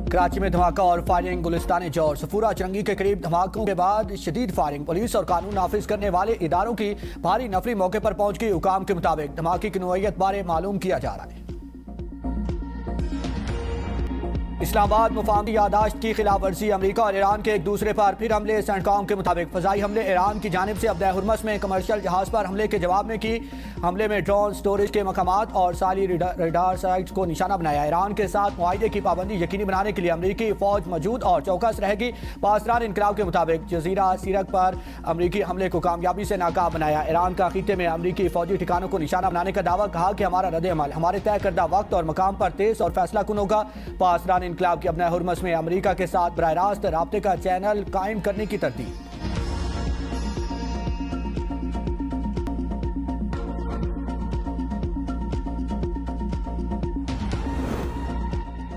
कराची में धमाका और फायरिंग, गुलिस्तान जोर सफूरा चरंगी के करीब धमाकों के बाद शदीद फायरिंग। पुलिस और कानून नाफिज करने वाले इदारों की भारी नफरी मौके पर पहुंच गई। हुकाम के मुताबिक धमाके की नौइयत बारे मालूम किया जा रहा है। इस्लामाबाद मुफाहमती यादाश्त की खिलाफ वर्जी, अमरीका और ईरान के एक दूसरे पर फिर हमले। सेंटकॉम के मुताबिक फजाई हमले ईरान की जानिब से अब्दा हुर्मस में कमर्शियल जहाज पर हमले के जवाब में की। हमले में ड्रोन, स्टोरेज के मकामात और साली रडार साइट्स को निशाना बनाया। ईरान के साथ मुआहिदे की पाबंदी यकीनी बनाने के लिए अमरीकी फौज मौजूद और चौकस रहेगी। पासदार इनकलाब के मुताबिक जजीरा सीरक पर अमरीकी हमले को कामयाबी से नाकाम बनाया। ईरान का खित्ते में अमरीकी फौजी ठिकानों को निशाना बनाने का दावा, कहा कि हमारा रद्द-ए-अमल हमारे तय करदा वक्त और मकाम पर तेज और फैसला कुन होगा। पासदार इनकलाब की अब्दा हुर्मस में अमरीका के साथ बराह रास्त राब्ते का चैनल कायम करने की तरतीब।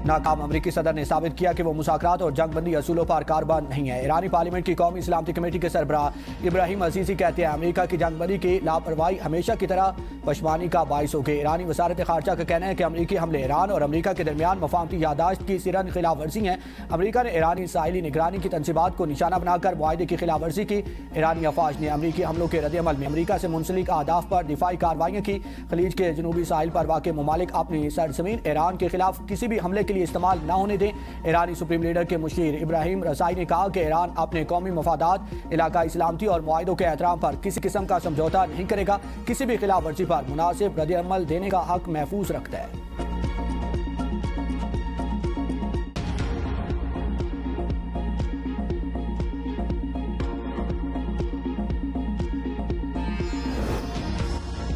नाकाम अमरीकी सदर ने साबित किया कि वो मुज़ाकरात और जंगबंदी असूलों पर कारबान नहीं है। ईरानी पार्लियामेंट की कौमी सलामती कमेटी के सरबराह इब्राहिम अजीजी कहते हैं अमरीका की जंगबंदी की लापरवाही हमेशा की तरह पशमानी का बाइस हो गई। ईरानी वजारत खारजा का कहना है कि अमरीकी हमले ईरान और अमरीका के दरमियान मुफाहमती यादाश्त की सिरन खिलाफ वर्जी है। अमरीका ने ईरानी साहिली निगरानी की तनसीबात को निशाना बनाकर मुआहिदे की खिलाफ वर्जी की। ईरानी अफवाज ने अमरीकी हमलों के रद्द-ए-अमल में अमरीका से मुंसलिक अहदाफ पर दिफाई कार्रवाइयाँ की। खलीज के जनूबी साहिल पर वाक़ ममालिक अपनी सरजमीन ईरान के खिलाफ किसी भी हमले के लिए इस्तेमाल न होने दें। ईरानी सुप्रीम लीडर के मुशीर इब्राहिम रसाई ने कहा कि ईरान अपने कौमी मफादात, इलाकाई सलामती और मुआहिदों के एहतराम पर किसी किस्म का समझौता नहीं करेगा। किसी भी खिलाफ वर्जी पर मुनासिब रद्द-ए-अमल देने का हक महफूज रखता है।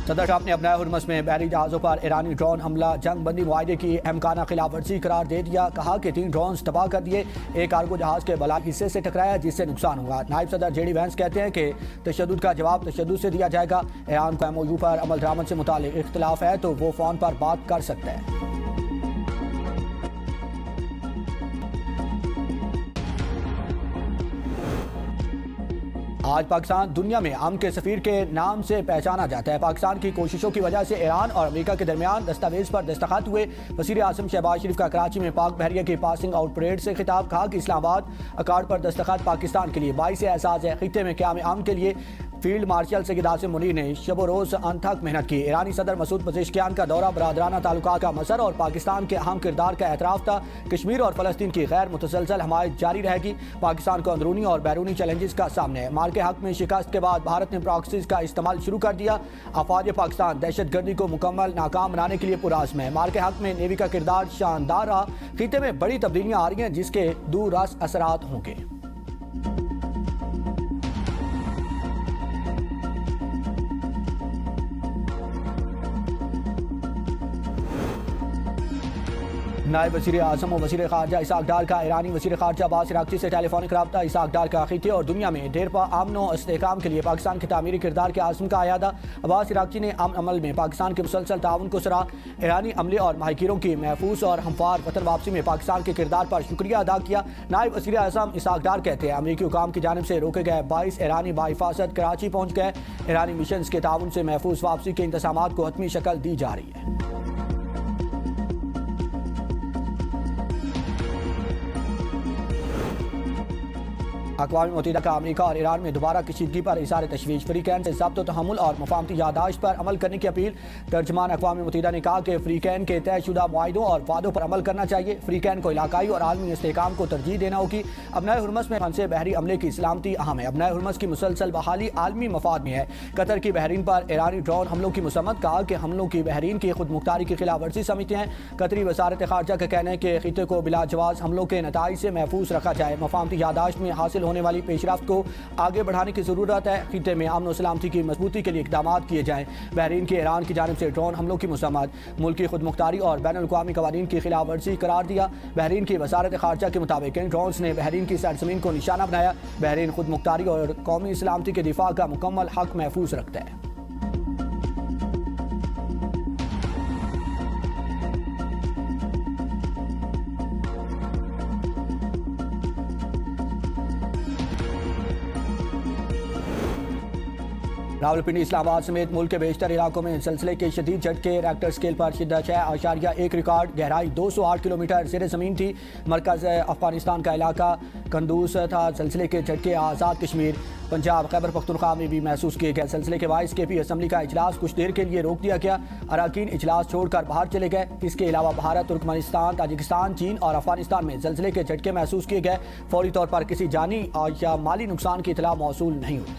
सदर ट्रंप ने अब्दा हुर्मस में बहरी जहाज़ों पर ईरानी ड्रोन हमला जंगबंदी मुआहिदे की अहमकाना खिलाफ वर्जी करार दे दिया। कहा कि 3 ड्रोन तबाह कर दिए, एक कार्गो जहाज के बलाई हिस्से से टकराया जिससे नुकसान हुआ। नायब सदर जेडी वैंस कहते हैं कि तशद्दुद का जवाब तशद्दुद से दिया जाएगा। ईरान को MOU पर अमल दरामद से मुतालिक इख्तिलाफ है तो वो फ़ोन पर बात कर सकता है। आज पाकिस्तान दुनिया में अमन के सफीर के नाम से पहचाना जाता है। पाकिस्तान की कोशिशों की वजह से ईरान और अमेरिका के दरमियान दस्तावेज पर दस्तखत हुए। वज़ीर आज़म शहबाज शरीफ का कराची में पाक बहरिया की पासिंग आउट परेड से खिताब, कहा कि इस्लामाबाद अकार्ड पर दस्तखत पाकिस्तान के लिए बाइस एहसास है। खित्ते में क़याम अमन के लिए फील्ड मार्शल सैयद आसिम मुनीर ने शब रोज़ अनथक मेहनत की। ईरानी सदर मसूद पज़ेश्कियान का दौरा बरादराना ताल्लुकात का मसर और पाकिस्तान के अहम किरदार का एतराफ़ था। कश्मीर और फ़लस्तीन की गैर मुतसलसल हमायत जारी रहेगी। पाकिस्तान को अंदरूनी और बैरूनी चैलेंजेस का सामना है। मार के हक में शिकस्त के बाद भारत ने प्रॉक्सीज का इस्तेमाल शुरू कर दिया। अफवाज पाकिस्तान दहशत गर्दी को मुकम्मल नाकाम बनाने के लिए पुराज़्म है। मार के हक में नेवी का किरदार शानदार रहा। खित्ते में बड़ी तब्दीलियाँ आ रही हैं जिसके दूररास असरात होंगे। नायब वज़ीर आज़म और वज़ीर ख़ारजा इसाक डार का ईरानी वज़ीर ख़ारजा अब्बास इराक़ची से टेलीफोनिक रब्ता। इसाक डार का खित्ते और दुनिया में देर पा अमन और इस्तेहकाम के लिए पाकिस्तान के तामीरी किरदार के आज़म का आयादा। अब्बास इराक़ची ने अमन अमल में पाकिस्तान के मुसलसल ताउन को सराहा। ईरानी अमले और माहिकीरों की महफूज और हमवार वतन वापसी में पाकिस्तान के किरदार पर शुक्रिया अदा किया। नायब वज़ीर आज़म इसाक डार कहते हैं अमरीकी हुकाम की जानिब से रोके गए 22 ईरानी बाहिफाजत कराची पहुँच गए। ईरानी मिशन के ताउन से महफूज वापसी के इंतज़ामात को हतमी शक्ल दी जा रही है। अक़वाम मुत्तहिदा का अमरीका और ईरान में दोबारा कशीदगी पर इज़हार तशवीश। फ्रीकैन से ज़ब्त तहम्मुल और मुफाहमती यादाश्त पर अमल करने की अपील। तर्जमान अक़वाम मुत्तहिदा ने कहा कि फ्रीकैन के तयशुदा मुआहिदों और वादों पर अमल करना चाहिए। फ्रीकैन को इलाकाई और आलमी इस्तेहकाम को तरजीह देना होगी। अब्नाए हुर्मस में फंसे बहरी अमले की सलामती अहम है। अब्नाए हुर्मस की मुसलसल बहाली आलमी मफाद में है। कतर की बहरीन पर ईरानी ड्रोन हमलों की मसम्मत, कहा कि हमलों की बहरीन की खुद मुख्तारी की खिलाफ वर्जी समझते हैं। कतरी वजारत खारजा का कहना है कि खित्ते को बिला जवाज़ हमलों के नताइज से महफूज रखा जाए। मुफाहमती यादाश्त में हासिल होने वाली पेशरफ्त को आगे बढ़ाने की जरूरत है। खित्ते में अमन और सलामती की मजबूती के लिए इकदाम किए जाएं। बहरीन के ईरान की जानिब से ड्रोन हमलों की मसम्मत मुल्क की खुद मुख्तारी और बैनुल अक़वामी क़वानीन की खिलाफ वर्जी करार दिया। बहरीन की वजारत खारजा के मुताबिक इन ड्रोन्स ने बहरीन की सरजमीन को निशाना बनाया। बहरीन खुद मुख्तारी और कौमी सलामती के दिफा का मुकम्मल हक महफूज रखता है। रावलपिंडी, इस्लामाबाद समेत मुल्क के बेशतर इलाकों में ज़लज़ले के शदीद झटके। रेक्टर स्केल पर शिद्दत 6.1 रिकॉर्ड। गहराई 208 किलोमीटर ज़ेर ज़मीन थी। मरकज़ अफगानिस्तान का इलाका कंदूज था। ज़लज़ले के झटके आज़ाद कश्मीर, पंजाब, खैबर पख्तूनख्वा में भी महसूस किए गए। ज़लज़ले के बाइस KP असम्बली का इजलास कुछ देर के लिए रोक दिया गया। अरकान इजलास छोड़कर बाहर चले गए। इसके अलावा भारत, तुर्कमेनिस्तान, ताजिकिस्तान, चीन और अफगानिस्तान में ज़लज़ले के झटके महसूस किए गए। फौरी तौर पर किसी जानी या माली नुकसान की इतला मौसूल नहीं हुई।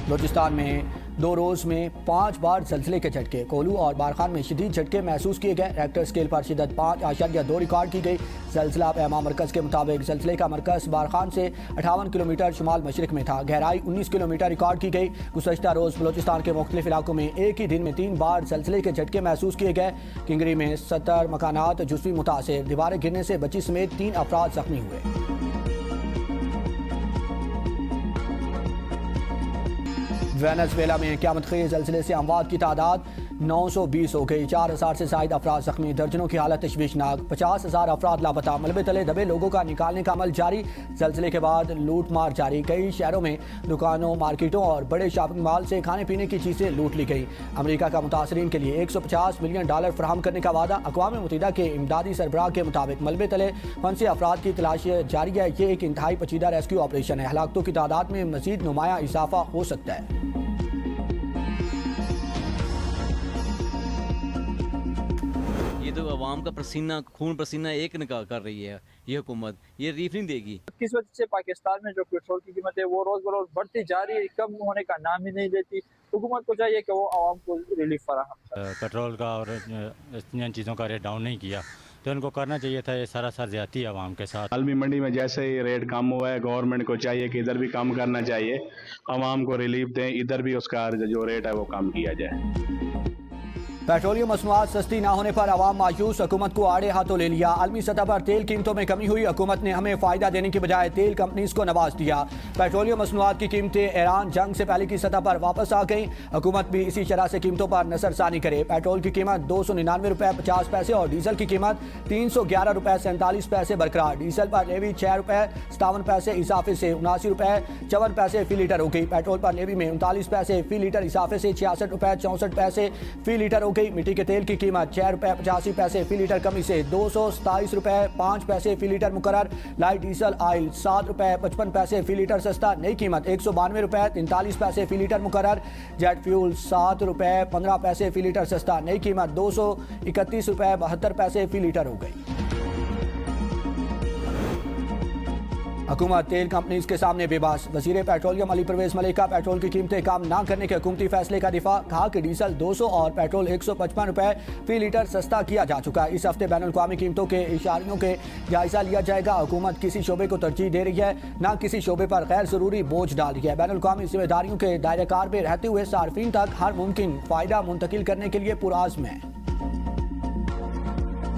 बलूचिस्तान में 2 रोज़ में 5 बार ज़लज़ले के झटके। कोलू और बारखान में शदीद झटके महसूस किए गए। रेक्टर स्केल पर शिद्दत 5.2 रिकॉर्ड की गई। ज़लज़ला पैमा मरकज़ के मुताबिक ज़लज़ले का मरकज़ बारखान से 58 किलोमीटर शुमाल मशरिक में था। गहराई 19 किलोमीटर रिकॉर्ड की गई। गुज़श्ता रोज़ बलूचिस्तान के मुख्तलिफ इलाकों में एक ही दिन में 3 बार ज़लज़ले के झटके महसूस किए गए। किंगरी में 70 मकानात जुज़वी मुतासिर। दीवारें गिरने से बच्ची समेत 3 अफराद ज़ख्मी हुए। वेनेज़ुएला में क़यामत ख़ेज़ ज़लज़ले से अमवात की तादाद 920 हो गई। 4000 से ज़ायद अफराद ज़ख्मी। दर्जनों की हालत तशवीशनाक। 50,000 अफराद लापता। मलबे तले दबे लोगों का निकालने का अमल जारी। ज़लज़ले के बाद लूट मार जारी। कई शहरों में दुकानों, मार्केटों और बड़े शॉपिंग मॉल से खाने पीने की चीज़ें लूट ली गई। अमेरिका का मुतासरीन के लिए $150 मिलियन फराहम करने का वादा। अक़वाम मुत्तहिदा के इमदादी सरबराह के मुताबिक मलबे तले फंसे अफराद की तलाशी जारी है। ये एक इंतहाई पेचीदा रेस्क्यू ऑपरेशन है। हलाकतों की तादाद में मज़ीद नुमाया इजाफा हो सकता है। ये तो अवाम का पसीना, खून पसीना एक निकाह कर रही है ये हुकूमत। ये रिलीफ नहीं देगी। किस वजह से पाकिस्तान में जो पेट्रोल की कीमत है वो रोज बरोज बढ़ती जा रही है, कम होने का नाम ही नहीं लेती। हुकूमत को चाहिए कि वो आवाम को रिलीफ फराहम करे। पेट्रोल का और इन चीज़ों का रेट डाउन नहीं किया तो उनको करना चाहिए था। ये सरासर ज्यादती है आवाम के साथ। आलमी मंडी में जैसे ही रेट कम हुआ है, गवर्नमेंट को चाहिए कि इधर भी कम करना चाहिए, आवाम को रिलीफ दें, इधर भी उसका जो रेट है वो कम किया जाए। पेट्रोलियम मसनूआत सस्ती ना होने पर आवाम मायूस। हुकूमत को आड़े हाथों ले लिया। आलमी सतह पर तेल कीमतों में कमी हुई। हुकूमत ने हमें फ़ायदा देने की बजाय तेल कंपनीज को नवाज दिया। पेट्रोलियम मसनूआत की कीमतें ईरान जंग से पहले की सतह पर वापस आ गईं। हुकूमत भी इसी शरह से कीमतों पर नजरसानी करे। पेट्रोल की कीमत $299.50 और डीजल की कीमत $311.47 बरकरार। डीजल पर लेवी $6.57 इजाफे से $79.54 फी लीटर हो गई। पेट्रोल पर लेवी में $39 फी लीटर इजाफे से $66.64 फी लीटर हो गई। मिट्टी के तेल की कीमत $6.85 फी लीटर कमी से $227.05 फी लीटर मुकर्रर। लाइट डीजल ऑयल $7.55 फी लीटर सस्ता। नई कीमत $192.43 फी लीटर मुकर्रर। जेट फ्यूल $7.15 फी लीटर सस्ता। नई कीमत $231.72 फी लीटर हो गई। हुकूमत तेल कंपनीज के सामने बेबस। वज़ीर पेट्रोलियम अली परवेज मलिका पेट्रोल की कीमतें कम ना करने के हुकूमती फैसले का दिफा। कहा कि डीजल 200 और पेट्रोल $155 फी लीटर सस्ता किया जा चुका है। इस हफ्ते बैनुल अक़वामी कीमतों के इशारियों के जायजा लिया जाएगा। हुकूमत किसी शोबे को तरजीह दे रही है, ना किसी शोबे पर गैर ज़रूरी बोझ डाल रही है। बैनुल अक़वामी जिम्मेदारियों के दायरे कार में रहते हुए सार्फिन तक हर मुमकिन फ़ायदा मुंतकिल करने के लिए पुरआज़्म है।